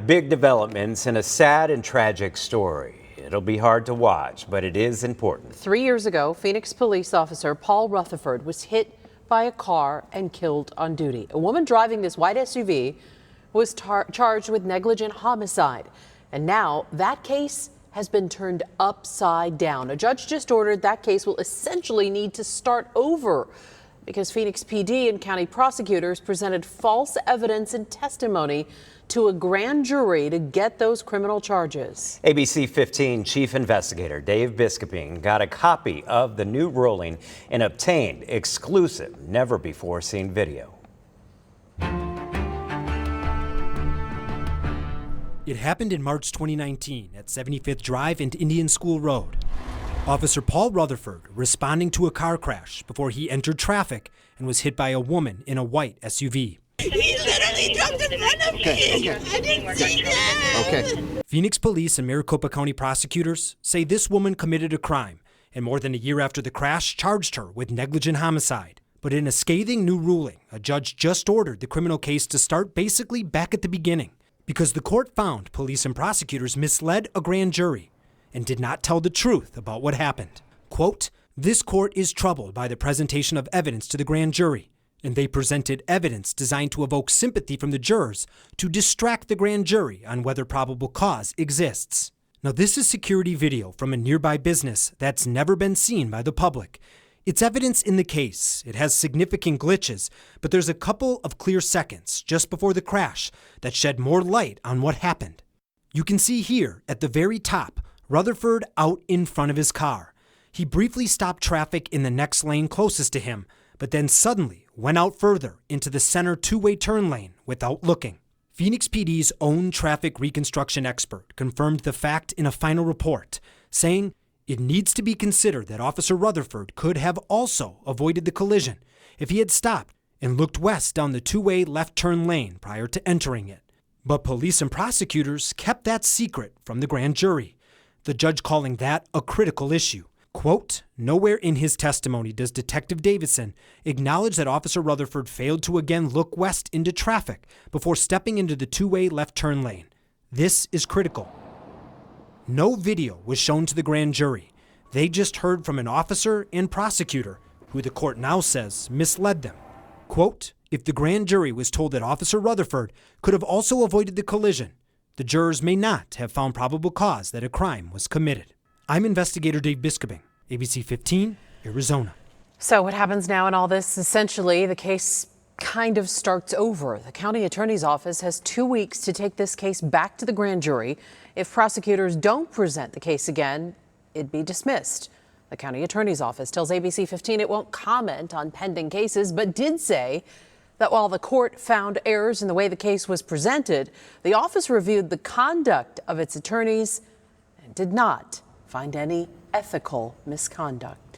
Big developments in a sad and tragic story. It'll be hard to watch, but it is important. 3 years ago, Phoenix police officer Paul Rutherford was hit by a car and killed on duty. A woman driving this white SUV was charged with negligent homicide. And now that case has been turned upside down. A judge just ordered that case will essentially need to start over because Phoenix PD and county prosecutors presented false evidence and testimony to a grand jury to get those criminal charges. ABC 15 Chief Investigator Dave Biskuping got a copy of the new ruling and obtained exclusive, never-before-seen video. It happened in March 2019 at 75th Drive and Indian School Road. Officer Paul Rutherford responding to a car crash before he entered traffic and was hit by a woman in a white SUV. He literally jumped in front of me. I didn't see that. Phoenix police and Maricopa County prosecutors say this woman committed a crime and more than a year after the crash charged her with negligent homicide. But in a scathing new ruling, a judge just ordered the criminal case to start basically back at the beginning because the court found police and prosecutors misled a grand jury and did not tell the truth about what happened. Quote, "This court is troubled by the presentation of evidence to the grand jury, and they presented evidence designed to evoke sympathy from the jurors to distract the grand jury on whether probable cause exists." Now, this is security video from a nearby business that's never been seen by the public. It's evidence in the case. It has significant glitches, but there's a couple of clear seconds just before the crash that shed more light on what happened. You can see here at the very top, Rutherford out in front of his car. He briefly stopped traffic in the next lane closest to him, but then suddenly went out further into the center two-way turn lane without looking. Phoenix PD's own traffic reconstruction expert confirmed the fact in a final report, saying it needs to be considered that Officer Rutherford could have also avoided the collision if he had stopped and looked west down the two-way left turn lane prior to entering it. But police and prosecutors kept that secret from the grand jury, the judge calling that a critical issue. Quote, "Nowhere in his testimony does Detective Davidson acknowledge that Officer Rutherford failed to again look west into traffic before stepping into the two-way left turn lane. This is critical." No video was shown to the grand jury. They just heard from an officer and prosecutor, who the court now says misled them. Quote, "If the grand jury was told that Officer Rutherford could have also avoided the collision, the jurors may not have found probable cause that a crime was committed." I'm Investigator Dave Biskuping, ABC 15, Arizona. So what happens now in all this? Essentially, the case kind of starts over. The county attorney's office has 2 weeks to take this case back to the grand jury. If prosecutors don't present the case again, it'd be dismissed. The county attorney's office tells ABC 15 it won't comment on pending cases, but did say that while the court found errors in the way the case was presented, the office reviewed the conduct of its attorneys and did not find any ethical misconduct.